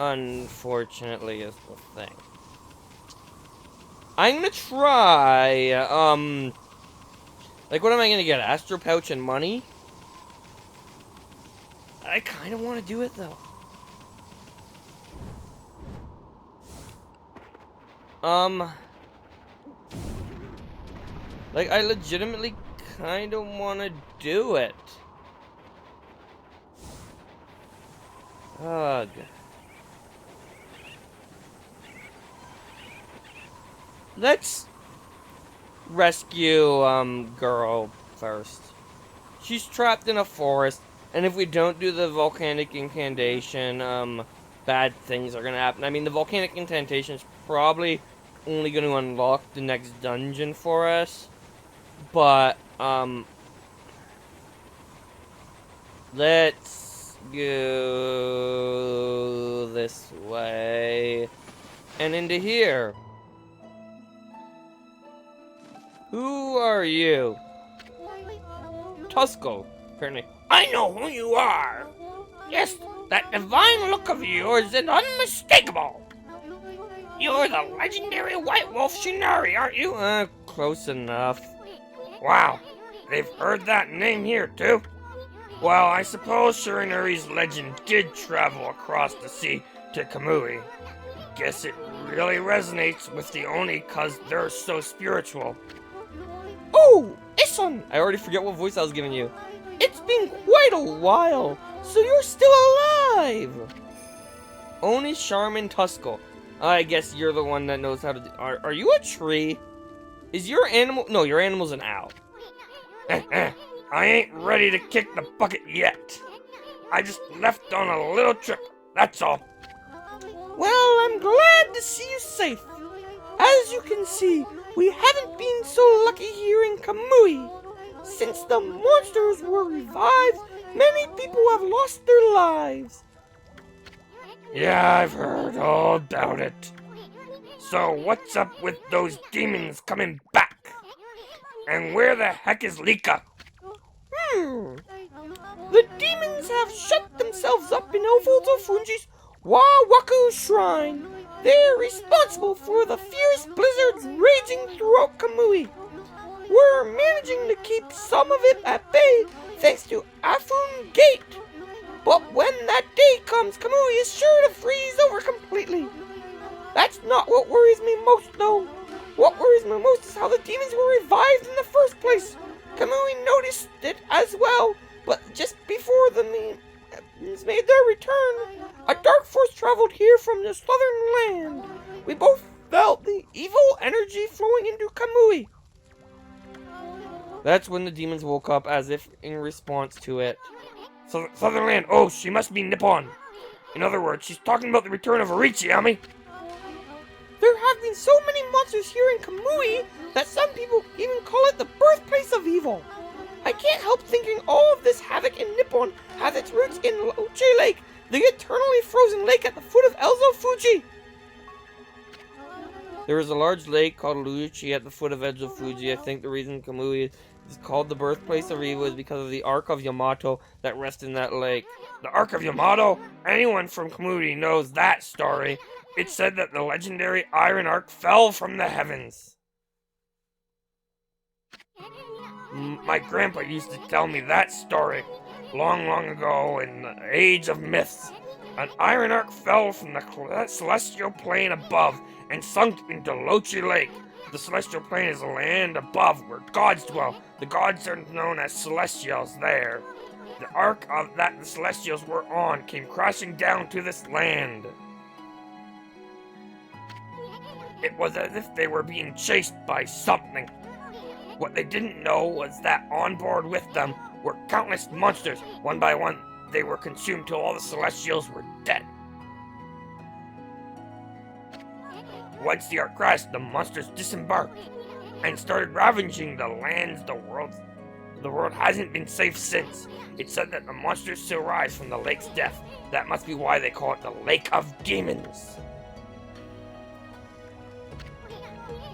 unfortunately, is the thing. I'm gonna try, like, what am I gonna get? Astro Pouch and money? I kinda wanna do it, though. Like, I legitimately kinda wanna do it. Ugh. Let's rescue, girl first. She's trapped in a forest, and if we don't do the volcanic incantation, bad things are gonna happen. I mean, the volcanic incantation is probably only gonna unlock the next dungeon for us, but, let's go this way and into here. Who are you? Tusco, apparently. I know who you are. Yes, that divine look of yours is unmistakable. You're the legendary White Wolf Shinari, aren't you? Close enough. Wow, they've heard that name here too. Well, I suppose Shinari's legend did travel across the sea to Kamui. Guess it really resonates with the Oni cause they're so spiritual. Oh, Issun! I already forget what voice I was giving you. It's been quite a while, so you're still alive! Oni Charmin Tusco. I guess you're the one that knows how to do... Are you a tree? Is your animal... No, your animal's an owl. I ain't ready to kick the bucket yet. I just left on a little trip, that's all. Well, I'm glad to see you safe. As you can see, we haven't been so lucky here in Kamui. Since the monsters were revived, many people have lost their lives. Yeah, I've heard all about it. So what's up with those demons coming back? And where the heck is Lika? The demons have shut themselves up in Ofoldo Funji's Wawaku Shrine. They're responsible for the fierce blizzards raging throughout Kamui. We're managing to keep some of it at bay thanks to Afun Gate. But when that day comes, Kamui is sure to freeze over completely. That's not what worries me most, though. What worries me most is how the demons were revived in the first place. Kamui noticed it as well, but just before the demons made their return, a dark force traveled here from the southern land. We both felt the evil energy flowing into Kamui. That's when the demons woke up, as if in response to it. Southern land, oh, she must be Nippon. In other words, she's talking about the return of Orichi, Ami. There have been so many monsters here in Kamui that some people even call it the birthplace of evil. I can't help thinking all of this havoc in Nippon has its roots in Loche Lake, the eternally frozen lake at the foot of Elzo Fuji. There is a large lake called Luchi at the foot of Elzo Fuji. I think the reason Kamui is called the birthplace of evil is because of the Ark of Yamato that rests in that lake. The Ark of Yamato? Anyone from Kamui knows that story. It said that the legendary Iron Ark fell from the heavens. My grandpa used to tell me that story long, long ago in the age of myths. An iron ark fell from the celestial plane above and sunk into Loche Lake. The celestial plane is a land above where gods dwell. The gods are known as celestials there. The ark of that the celestials were on came crashing down to this land. It was as if they were being chased by something. What they didn't know was that on board with them were countless monsters. One by one, they were consumed till all the celestials were dead. Once the ark crashed, the monsters disembarked and started ravaging the lands, the world. The world hasn't been safe since. It's said that the monsters still rise from the lake's depth. That must be why they call it the Lake of Demons.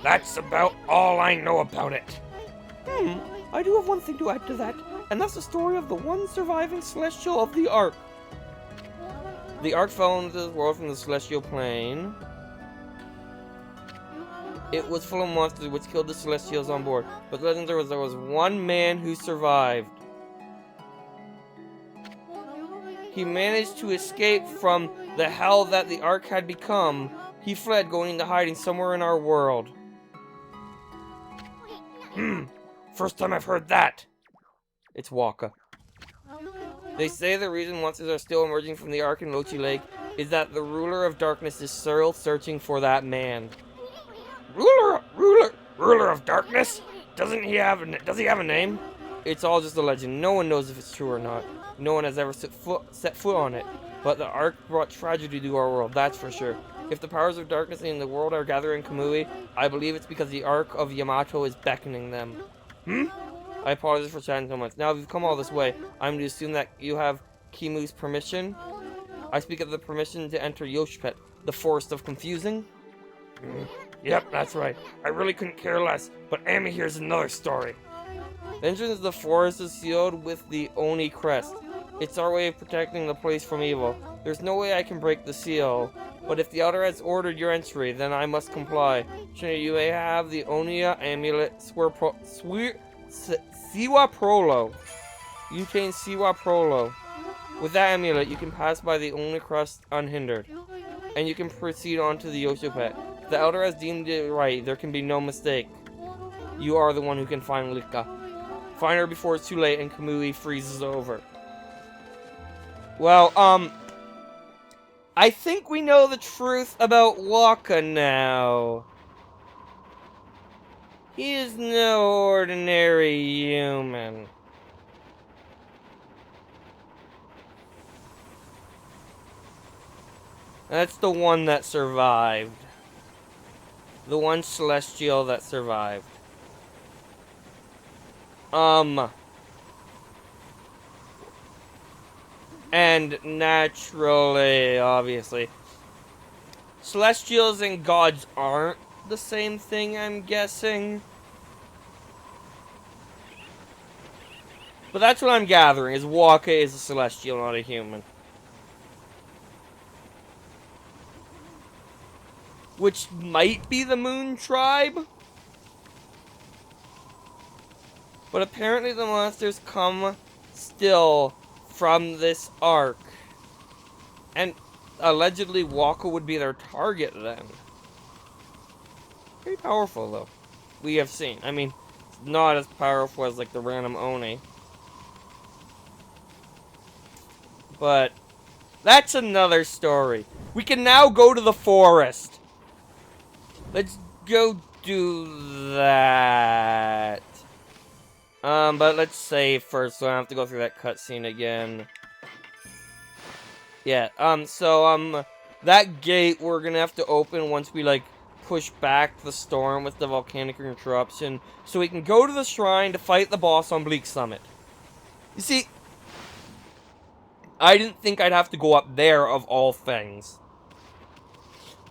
That's about all I know about it. I do have one thing to add to that, and that's the story of the one surviving celestial of the Ark. The Ark fell into this world from the celestial plane. It was full of monsters which killed the Celestials on board. But the legend there was one man who survived. He managed to escape from the hell that the Ark had become. He fled, going into hiding somewhere in our world. First time I've heard that. It's Waka. They say the reason monsters are still emerging from the Ark in Lochi Lake is that the ruler of darkness is still searching for that man. Ruler of darkness? Does he have a name? It's all just a legend. No one knows if it's true or not. No one has ever set foot on it. But the Ark brought tragedy to our world, that's for sure. If the powers of darkness in the world are gathering Kamui, I believe it's because the Ark of Yamato is beckoning them. I apologize for chatting so much. Now, if you've come all this way, I'm to assume that you have Kimu's permission. I speak of the permission to enter Yoshipet, the Forest of Confusing. Yep, that's right. I really couldn't care less, but Amy here's another story. The entrance to the forest is sealed with the Oni crest. It's our way of protecting the place from evil. There's no way I can break the seal, but if the Elder has ordered your entry, then I must comply. You may have the Onia amulet Siwa Prolo. You obtain Siwa Prolo. With that amulet, you can pass by the Oni crest unhindered, and you can proceed on to the Yoshipet. The Elder has deemed it right. There can be no mistake. You are the one who can find Lika. Find her before it's too late and Kamui freezes over. Well, I think we know the truth about Waka now. He is no ordinary human. That's the one that survived. The one celestial that survived. And naturally, obviously, celestials and gods aren't the same thing, I'm guessing. But that's what I'm gathering, is Waka is a celestial, not a human. Which might be the Moon Tribe. But apparently the monsters come still from this Ark. And allegedly Waka would be their target then. Pretty powerful though. We have seen. I mean, it's not as powerful as like the random Oni. But that's another story. We can now go to the forest. Let's go do that. But let's save first, so I don't have to go through that cutscene again. Yeah, that gate we're gonna have to open once we, like, push back the storm with the volcanic eruption, so we can go to the shrine to fight the boss on Bleak Summit. You see, I didn't think I'd have to go up there, of all things.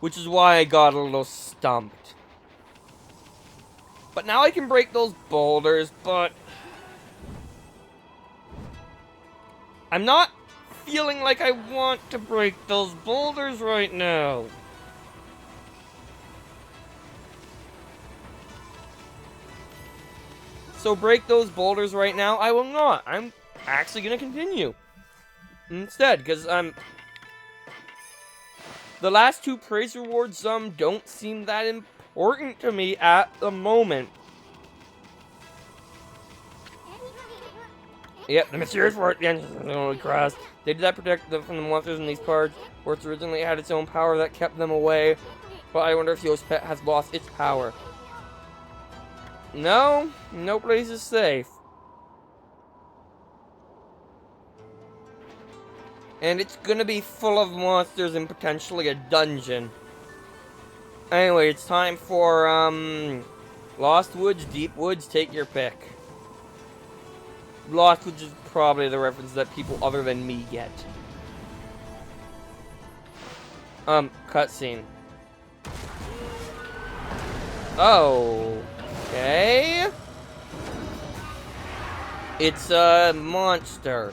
Which is why I got a little stumped. But now I can break those boulders, but I'm not feeling like I want to break those boulders right now. So break those boulders right now, I will not. I'm actually going to continue instead, because the last two praise rewards don't seem that important to me at the moment. Yep, the mysterious fort, the engine of the Holy Cross. They did that protect them from the monsters in these parts, where it originally had its own power that kept them away. But I wonder if Yoshipet has lost its power. No, no place is safe. And it's gonna be full of monsters and potentially a dungeon. Anyway, it's time for, Lost Woods, Deep Woods, take your pick. Lost Woods is probably the reference that people other than me get. Cutscene. Okay. It's a monster.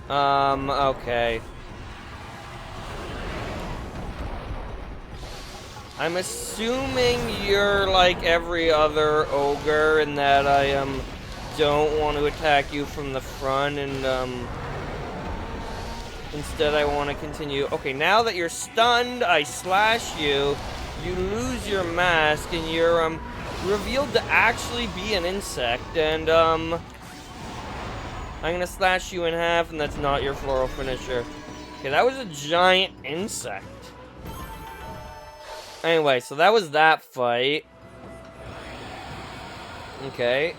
Okay. I'm assuming you're like every other ogre in that I, don't want to attack you from the front and, instead I want to continue. Okay, now that you're stunned, I slash you, you lose your mask, and you're, revealed to actually be an insect, and, I'm gonna slash you in half, and that's not your floral finisher. Okay, that was a giant insect. Anyway, so that was that fight. Okay.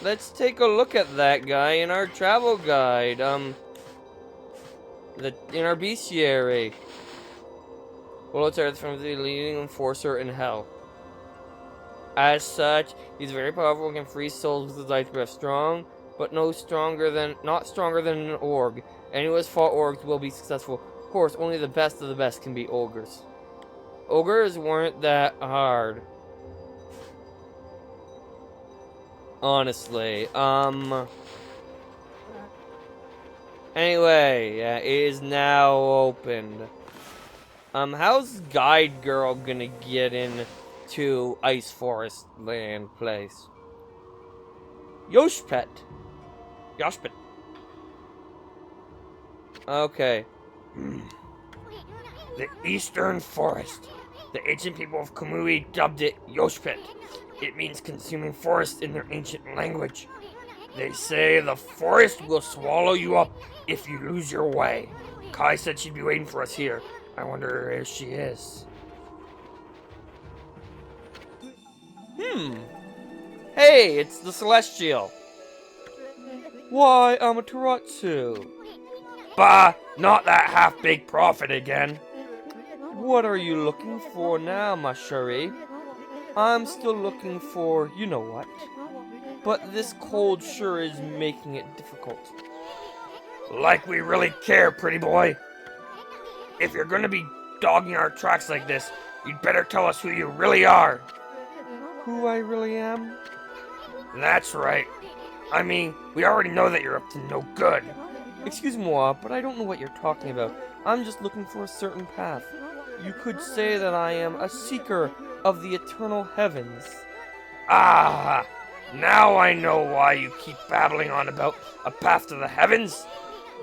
Let's take a look at that guy in our travel guide. In our bestiary. Well, it's Earth from the leading enforcer in hell. As such, he's very powerful and can freeze souls with his ice breath. Strong, but not stronger than an org. Anyone who has fought orgs will be successful. Of course, only the best of the best can be ogres. Ogres weren't that hard. Honestly, anyway, yeah, it is now opened. How's Guide Girl gonna get in to Ice Forest Land place? Yoshpet. Yoshpet. Okay. The Eastern Forest. The ancient people of Kamui dubbed it Yoshpet. It means consuming forest in their ancient language. They say the forest will swallow you up if you lose your way. Kai said she'd be waiting for us here. I wonder if she is. Hey, it's the Celestial. Why, Amaterasu? Bah, not that half-baked prophet again. What are you looking for now, my cherie? I'm still looking for you know what. But this cold sure is making it difficult. Like we really care, pretty boy. If you're gonna be dogging our tracks like this, you'd better tell us who you really are. Who I really am? That's right. I mean, we already know that you're up to no good. Excuse-moi, but I don't know what you're talking about. I'm just looking for a certain path. You could say that I am a seeker of the eternal heavens. Ah! Now I know why you keep babbling on about a path to the heavens.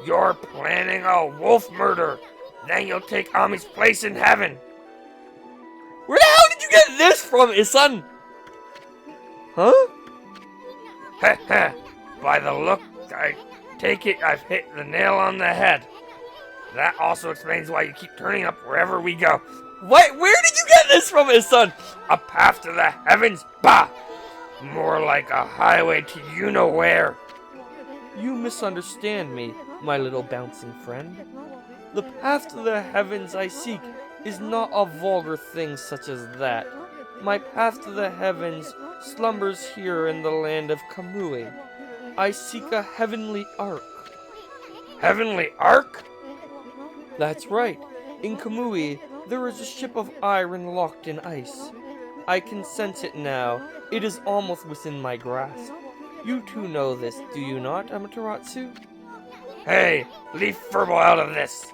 You're planning a wolf murder. Then you'll take Ami's place in heaven. Where the hell did you get this from, Isan? Huh? Heh heh. By the look, I take it I've hit the nail on the head. That also explains why you keep turning up wherever we go. What? Where did you get this from, Isan? A path to the heavens? Bah! More like a highway to you-know-where. You misunderstand me, my little bouncing friend. The path to the heavens I seek is not a vulgar thing such as that. My path to the heavens slumbers here in the land of Kamui. I seek a heavenly ark. Heavenly ark? That's right. In Kamui, there is a ship of iron locked in ice. I can sense it now. It is almost within my grasp. You two know this, do you not, Amaterasu? Hey, leave Furbo out of this!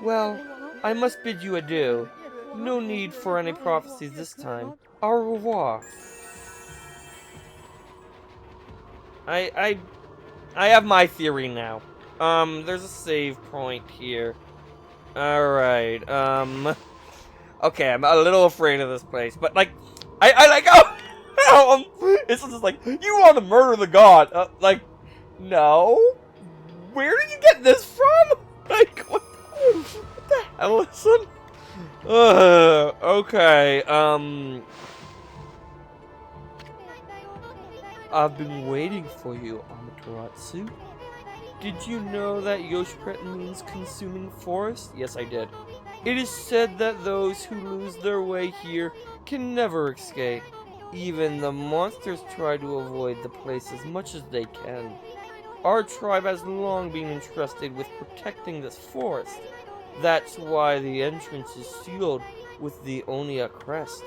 Well, I must bid you adieu. No need for any prophecies this time. Au revoir. I have my theory now. There's a save point here. Alright, okay, I'm a little afraid of this place, but, like, I like, it's just like, you want to murder the god, like, no? Where did you get this from? Like, what the hell, listen? Okay, I've been waiting for you, Amaterasu. Did you know that Yoshpet means consuming forest? Yes, I did. It is said that those who lose their way here can never escape. Even the monsters try to avoid the place as much as they can. Our tribe has long been entrusted with protecting this forest. That's why the entrance is sealed with the Onia crest.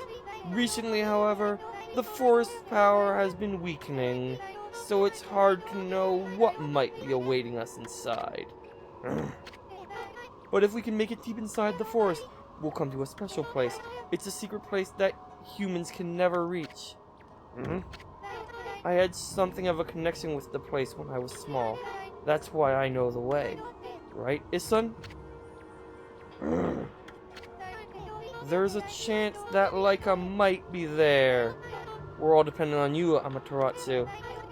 Recently, however, the forest's power has been weakening. so it's hard to know what might be awaiting us inside. But if we can make it deep inside the forest, we'll come to a special place. It's a secret place that humans can never reach. I had something of a connection with the place when I was small. That's why I know the way. Right, Isun? There's a chance that Laika might be there. We're all dependent on you, Amaterasu.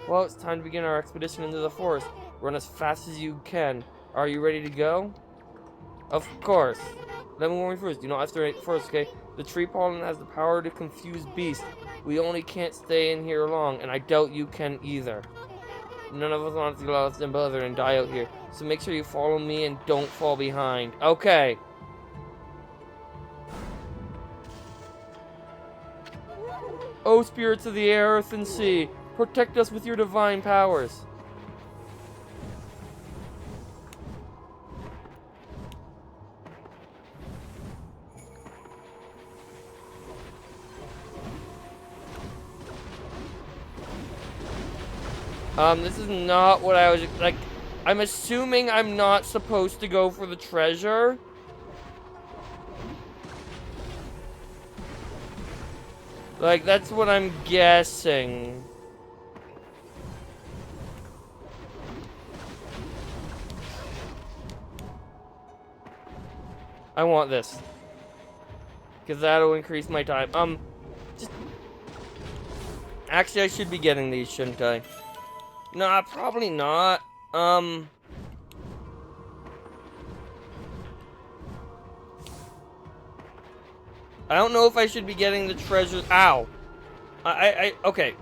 Well, it's time to begin our expedition into the forest. Run as fast as you can. Are you ready to go? Of course. Let me warn you first. Do not estimate first, okay? The tree pollen has the power to confuse beasts. We only can't stay in here long, and I doubt you can either. None of us want to get lost and bother and die out here. So make sure you follow me and don't fall behind. Okay. O spirits of the air, earth, and sea, protect us with your divine powers. This is not what I was, like, I'm assuming I'm not supposed to go for the treasure. Like, that's what I'm guessing. I want this. Because that'll increase my time. Just... Actually, I should be getting these, shouldn't I? Nah, probably not. I don't know if I should be getting the treasure. Ow. Okay.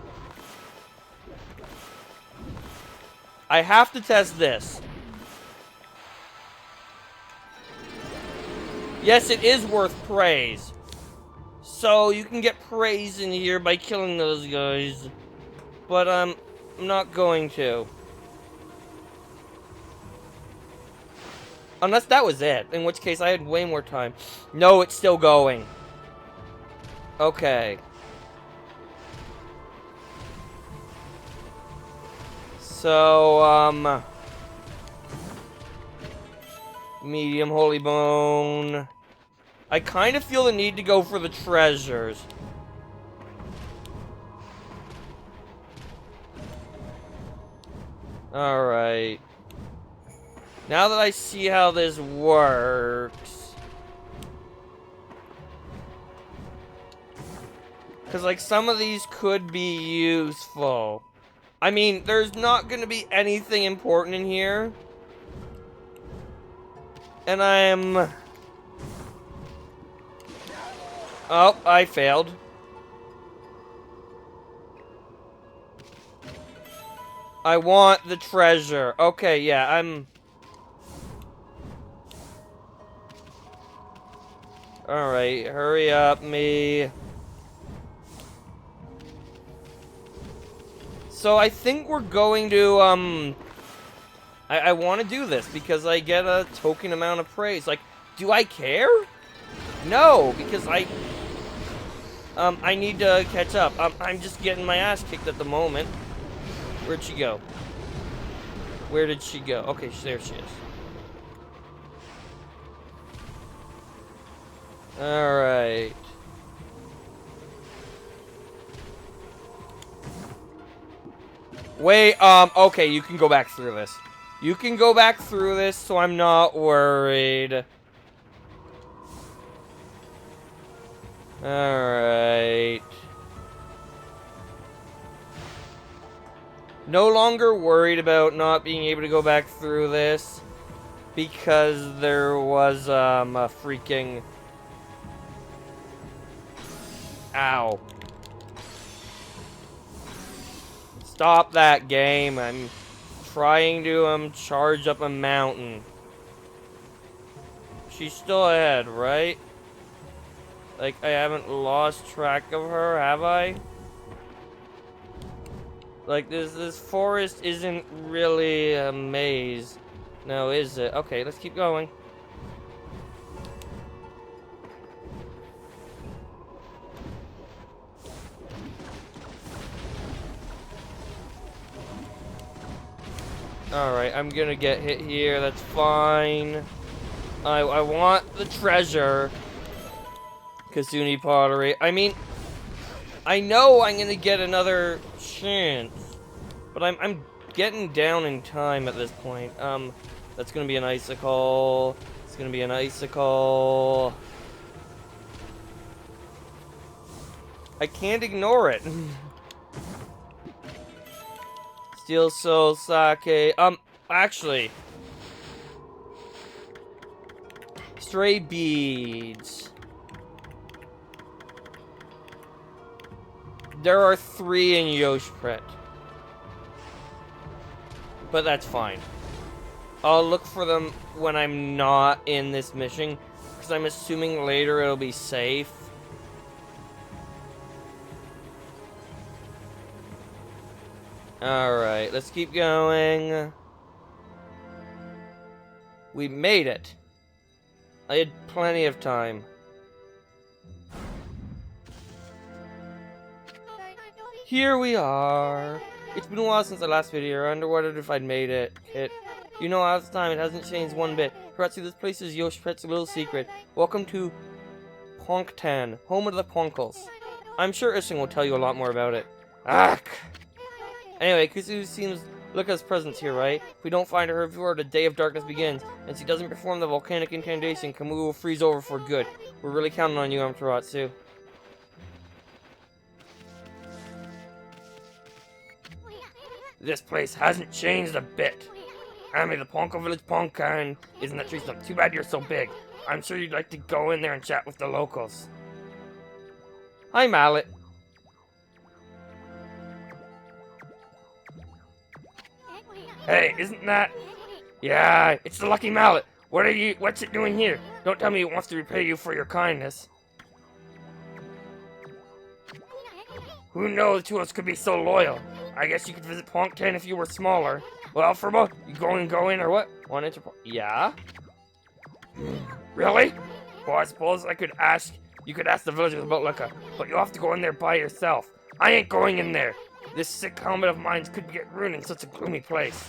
I have to test this. Yes, it is worth praise. So, you can get praise in here by killing those guys. But, I'm not going to. Unless that was it. In which case, I had way more time. No, it's still going. Okay. So, medium holy bone. I kind of feel the need to go for the treasures. Alright. Now that I see how this works. Because, like, some of these could be useful. I mean, there's not going to be anything important in here. And I'm... Oh, I failed. I want the treasure. Okay, yeah, I'm... Alright, hurry up, me. So I think we're going to, I want to do this because I get a token amount of praise. Like, do I care? No, because I need to catch up. I'm just getting my ass kicked at the moment. Where'd she go? Where did she go? Okay, there she is. Alright. Wait, okay, you can go back through this. You can go back through this, so I'm not worried. Alright. No longer worried about not being able to go back through this. Because there was, a freaking... Ow. Stop that game. I'm trying to, charge up a mountain. She's still ahead, right? Like, I haven't lost track of her, have I? Like, this forest isn't really a maze. No, is it? Okay, let's keep going. Alright, I'm gonna get hit here. That's fine. I want the treasure. Kasuni pottery. I mean, I know I'm gonna get another chance. But I'm getting down in time at this point. That's gonna be an icicle. It's gonna be an icicle. I can't ignore it. Steel soul sake. Actually. Stray beads. There are 3 in Yoshpret. But that's fine. I'll look for them when I'm not in this mission, because I'm assuming later it'll be safe. Alright, let's keep going. We made it. I had plenty of time. Here we are. It's been a while since the last video. I wondered if I'd made it. You know, all this time, it hasn't changed one bit. Perhaps this place is Yoshipet's little secret. Welcome to Ponktan, home of the Ponkles. I'm sure Ishing will tell you a lot more about it. Ugh. Anyway, Kusu seems Luca's presence here, right? If we don't find her before the Day of Darkness begins, and she doesn't perform the volcanic incantation, Kamui will freeze over for good. We're really counting on you, Amaterasu. This place hasn't changed a bit. Ami, the Ponko Village Ponkan. Isn't that tree stump? Too bad you're so big. I'm sure you'd like to go in there and chat with the locals. Hi, Mallet. Hey, isn't that? Yeah, it's the Lucky Mallet. What's it doing here? Don't tell me it wants to repay you for your kindness. Who knows who else could be so loyal? I guess you could visit Ponktan if you were smaller. Well, Furbo, you go in or what? Want to yeah? Really? Well, I suppose you could ask the villagers about Luca, but you'll have to go in there by yourself. I ain't going in there. This sick helmet of mine could get ruined in such a gloomy place.